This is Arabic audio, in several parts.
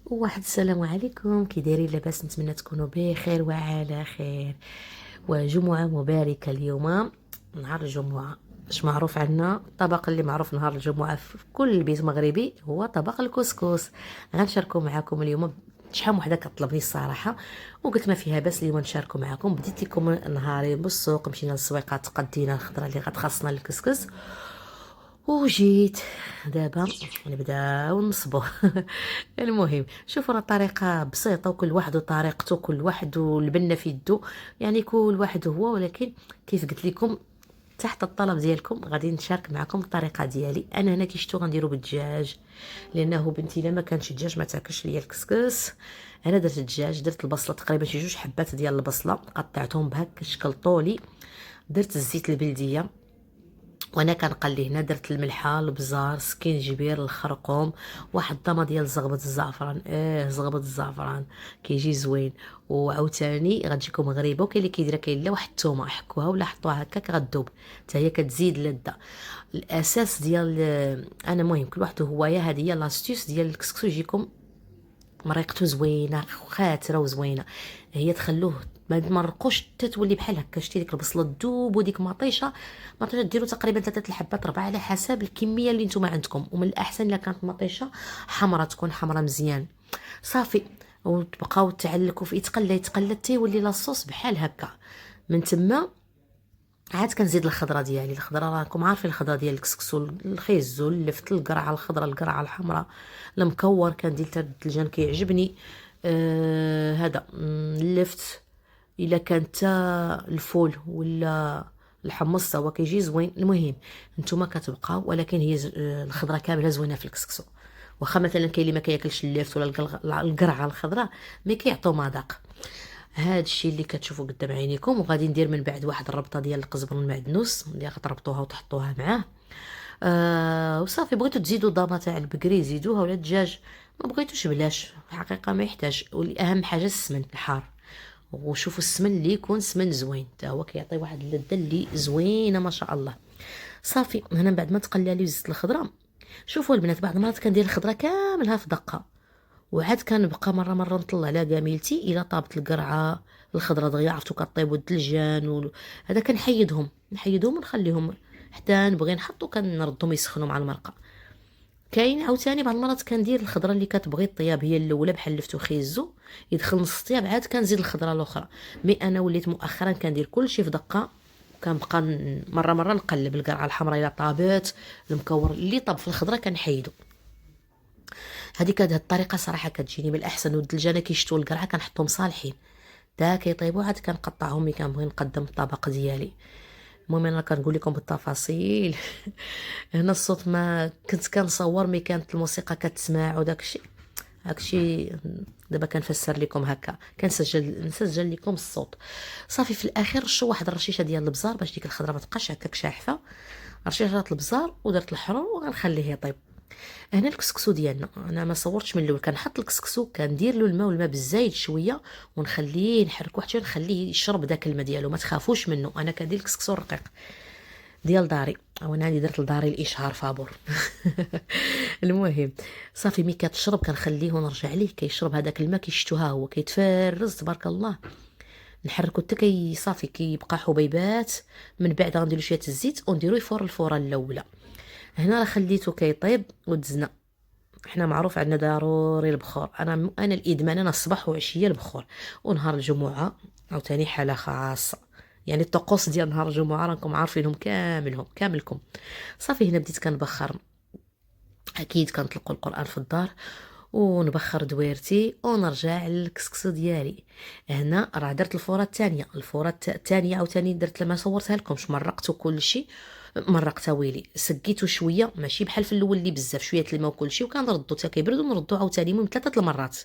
واحد السلام عليكم، كي دايرين؟ لاباس؟ نتمنى تكونوا بخير وعلى خير، وجمعة مباركة. اليوم نهار الجمعة، اش معروف عنا؟ الطبق اللي معروف نهار الجمعة في كل بيت مغربي هو طبق الكسكس. غنشاركو معكم اليوم. شحال من وحده كطلبني الصراحه، وقلت ما فيها باس اليوم نشاركو معكم. بديت لكم نهاري بالسوق، مشينا للسويقه تقدينا الخضره اللي غتخصنا للكسكس، وجيت دابا نبداو نصبو. المهم شوفوا، راه الطريقه بسيطه وكل واحد وطريقته، كل واحد والبنه في يدو، يعني كل واحد هو. ولكن كيف قلت لكم، تحت الطلب ديالكم غادي نشارك معكم الطريقه ديالي. انا هنا كي شفتو غنديرو بالدجاج، لانه بنتي الا ما كانش الدجاج ما تاكلش ليا الكسكس. انا درت الدجاج، درت البصله تقريبا شي 2 حبات ديال البصله، قطعتهم بهكا الشكل طولي. درت الزيت البلديه، وانا كنقلي هنا. درت الملحه، البزار، سكينجبير، الخرقوم، واحد الضمه ديال زغبه الزعفران. زغبه الزعفران كيجي زوين. وعاوتاني غتجيكم غريبه، وكاين اللي كيديرها، كاين لا واحد الثومه حكوها ولا حطوها هكاك غدوب، حتى هي كتزيد لذه. الاساس ديال انا مهم كل واحد هوايه. هذه هي لاستيوس ديال الكسكسو، يجيكم مريقته زوينه خاتره وزوينه. هي تخلوه ما تمرقوش حتى تولي بحال هكا. شتي ديك البصله تذوب، وديك مطيشه ديروا تقريبا 3 الحبات 4 على حسب الكميه اللي نتوما عندكم. ومن الاحسن الا كانت مطيشه حمراء، تكون حمراء مزيان. صافي، وتبقاو تعلكوا فيه، يتقلى حتى يولي لاصوص بحال هكا. من تما عاد كنزيد الخضره ديالي. الخضره راكم عارفين، الخضره ديال الكسكسو، الخيزو، اللفت، القرعه الخضره، القرعه الحمراء، المكور كندير حتى الدلجان كيعجبني. هذا اللفت. الا كان تا الفول ولا الحمص هو كيجي زوين. المهم نتوما كتبقاو، ولكن هي الخضره كامله زوينه في الكسكسو. واخا مثلا كاين اللي ما كياكلش اللفت ولا القرعه الخضراء، مي كيعطيو مذاق. هاد الشيء اللي كتشوفوا قدام عينيكم. وغادي ندير من بعد واحد الربطه ديال القزبر المعدنوس اللي غتربطوها وتحطوها معاه. وصافي. بغيتو تزيدوا ضامه تاع البقري زيدوها، ولا الدجاج ما بغيتوش بلاش، الحقيقه ما يحتاج. والاهم حاجه السمن الحار. وشوفوا السمن اللي يكون سمن زوين، حتى هو كيعطي واحد اللذه اللي زوينه ما شاء الله. صافي، هنا بعد ما تقلى لي زيت الخضره. شوفوا البنات، بعض المرات كندير الخضره كاملها في دقه، وعاد كنبقى مره نطلع على كاميلتي الى طابت القرعه الخضره دغيا، عرفتو كطيب، والدلجان هذا نحيدهم ونخليهم حتى نبغي نحطو، كنردهم يسخنوا مع المرقه. كاين عاوتاني بعض المرات كندير الخضره اللي كتبغي الطياب هي الاولى، بحال لفتو خيزو، يدخل نص الطياب عاد كنزيد الخضره الاخرى. مي انا وليت مؤخرا كندير كلشي في دقه. كنبقى مره نقلب القرعه الحمراء الى طابت، المكور اللي طاب في الخضره كنحيدو. هذه الطريقه صراحه كتجيني من الاحسن. والدلجانه كيشتو القرعه كنحطهم صالحين تا كيطيبوا، عاد كنقطعهم ملي كنبغي نقدم الطبق ديالي. المهم انا كنقول لكم بالتفاصيل. هنا الصوت ما كنت كنصور، مي كانت الموسيقى كتسمع وداكشي هاكشي. دابا كنفسر لكم هكا، نسجل لكم الصوت. صافي، في الاخير رشوا واحد الرشيشه ديال البزار باش ديك الخضره ما تبقاش هكاك شاحفه. رشيشه البزار ودرت الحرور وغنخليه يطيب. هنا الكسكسو ديالنا انا ما صورتش من الاول. كنحط الكسكسو، كندير له الماء، والماء بالزايد شويه، ونخليه نحركو حتى نخليه يشرب داك الماء ديالو. ما تخافوش منه، انا كندير الكسكسو الرقيق ديال داري، او انا هادي درت لداري الاشهار فابور. المهم صافي، مي كتشرب كنخليه ونرجع ليه كيشرب هذاك الماء. كيشتوها هو كيتفرز تبارك الله. نحركو حتى صافي كيبقى حبيبات. من بعد غنديرو شويه الزيت ونديرو يفور الفوره الاولى. هنا راه خليته كيطيب ودزنا. احنا معروف عندنا ضروري البخور. انا الادمان، انا الصباح وعشيه البخور. ونهار الجمعه عاوتاني حاله خاصه، يعني الطقوس ديال نهار الجمعه راكم عارفينهم كاملكم. صافي، هنا بديت كنبخر. اكيد كنطلقوا القران في الدار، ونبخر دويرتي ونرجع للكسكسو ديالي. هنا راه درت الفوره الثانيه عاوتاني درت لما صورتها لكمش. مرقته كل شيء، مرقته ويلي سقيته شويه، ماشي بحال في الاول اللي بزاف، شويه الماء وكل شيء، وكنردو حتى كيبرد ونردو عاوتاني. المهم 3 المرات.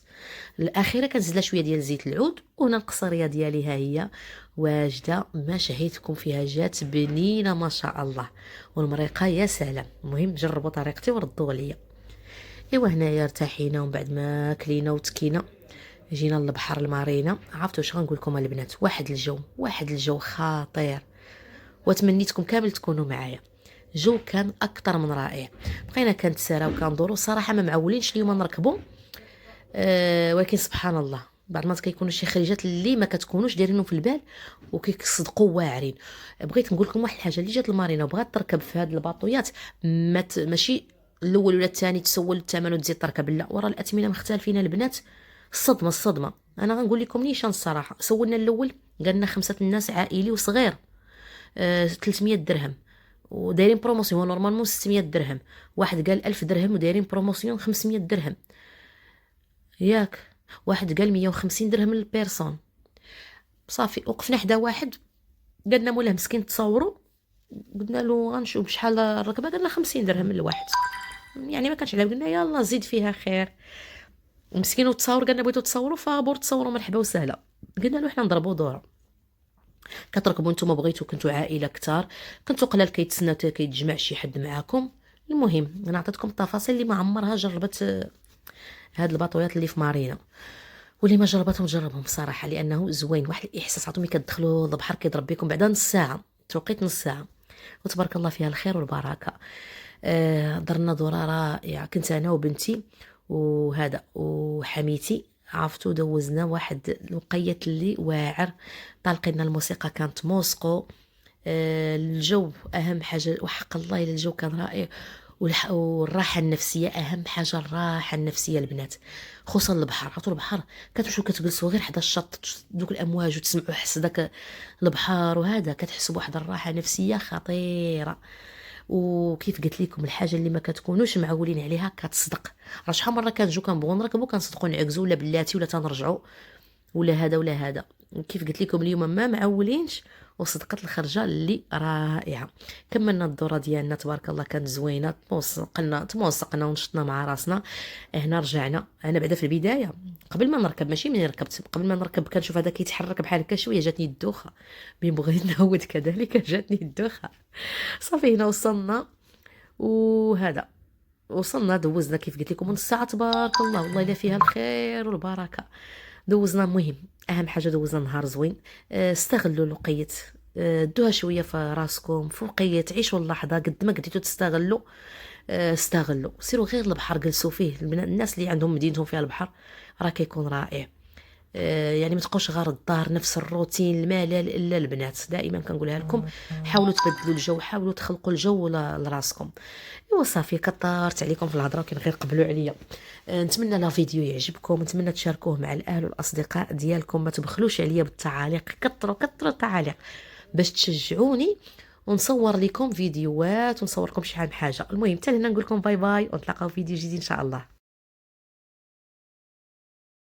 الاخيره كنزيد لها شويه ديال زيت العود. وهنا القصريه ديالي ها هي واجده، ما شهيتكم فيها، جات بنينه ما شاء الله. والمريقه يا سلام. المهم جربوا طريقتي وردوا عليا. ايوا هنايا ارتاحينا، ومن بعد ما كلينا وتكينا جينا للبحر المارينا. عرفتوا واش غنقول لكم البنات؟ واحد الجو خطير، وتمنيتكم كامل تكونوا معايا. جو كان اكثر من رائع. بقينا كنتسارا وكندورو. صراحه ما معولينش اليوم نركبوا. ولكن سبحان الله بعض المرات كيكونوا شي خريجات اللي ما كتكونوش دايرينهم في البال وكيصدقوا واعرين. بغيت نقول لكم واحد الحاجه، اللي جات المارينا وبغات تركب في هاد الباطويات ماشي الاول ولا الثاني تسول الثمن وتزيد تركب، لا، ورا الاثمنه مختلفين البنات. الصدمه انا غنقول لكم نيشان الصراحه. سولنا الاول قالنا 5 الناس عائلي وصغير 300 درهم، ودايرين بروموسيون نورمالمون 600 درهم. واحد قال 1000 درهم ودايرين بروموسيون 500 درهم ياك. واحد قال 150 درهم للبيرسون. صافي وقفنا حدا واحد قالنا مولاه مسكين تصوروا، قلنا له غنشوف بشحال الركبه، قالنا 50 درهم للواحد. يعني ما كانش عليه، قلنا يلا زيد فيها خير. مسكين وتصور قالنا بغيتو تصوروا فابور تصوروا مرحبا وسهلا. قلنا له حنا نضربوا دوره، كتركبوا نتوما بغيتو كنتو عائله كتار، كنتو قلال كيتسناو حتى كيتجمع شي حد معاكم. المهم انا عطيتكم التفاصيل اللي ما عمرها جربت هاد الباطويات اللي في مارينا، واللي ما جربتهم جربهم صراحه، لانه زوين. واحد الاحساس عطومي كتدخلوا البحر كيضرب بكم بعدا نص ساعه، توقيت نص ساعه، وتبارك الله فيها الخير والبركه. درنا دوره رائعه، كنت انا وبنتي وهذا وحميتي، عرفتوا دوزنا واحد الوقيت اللي واعر. طالقين الموسيقى كانت موسقو. الجو اهم حاجه، وحق الله الى الجو كان رائع. والراحه النفسيه اهم حاجه، الراحه النفسيه البنات، خصوصا البحر. عرفتوا البحر كتمشيو كتجلسوا غير حدا الشط، دوك الامواج وتسمعوا حس داك البحر، وهذا كتحسوا بواحد الراحه نفسيه خطيره. وكيف قلت لكم الحاجه اللي ما كتكونوش معولين عليها كتصدق. راه شحال مره كنجيو كنبغوا نركبوا كنصدقوا نعكزوا ولا بلاتي ولا تنرجعوا ولا هذا ولا هذا. كيف قلت لكم اليوم ما معولينش، وصدقت الخرجه اللي رائعه. كملنا الدوره ديالنا تبارك الله، كانت زوينه. تموسقنا ونشطنا مع راسنا. هنا رجعنا. انا بعدا في البدايه قبل ما نركب، ماشي من ركبت، قبل ما نركب كنشوف هذا كيتحرك بحال هكا شويه، جاتني الدوخه. بين بغيت نعود كذلك جاتني الدوخه. صافي هنا وصلنا، وهذا وصلنا دوزنا كيف قلت لكم نص ساعه تبارك الله، والله الا فيها الخير والبركه. دوزنا، مهم اهم حاجه دوزنا نهار زوين. استغلوا الوقيت، دوها شويه في راسكم في وقيت، عيشوا اللحظه قد ما قدرتوا تستغلوا. استغلوا، سيروا غير البحر جلسوا فيه. الناس اللي عندهم مدينتهم فيها البحر راه كيكون رائع. يعني ما تبقاوش غير الدار نفس الروتين الملل. الا البنات دائما كنقولها لكم، حاولوا تبدلوا الجو، حاولوا تخلقوا الجو لراسكم. ايوا صافي كثرت عليكم في الهضره وكان غير قبلوا عليا. نتمنى لا فيديو يعجبكم، نتمنى تشاركوه مع الاهل والاصدقاء ديالكم. ما تبخلوش عليا بالتعاليق، كثروا التعاليق باش تشجعوني ونصور لكم فيديوهات ونصور لكم شحال من حاجه. المهم حتى هنا نقول لكم باي باي، ونتلاقاو في فيديو جديد ان شاء الله.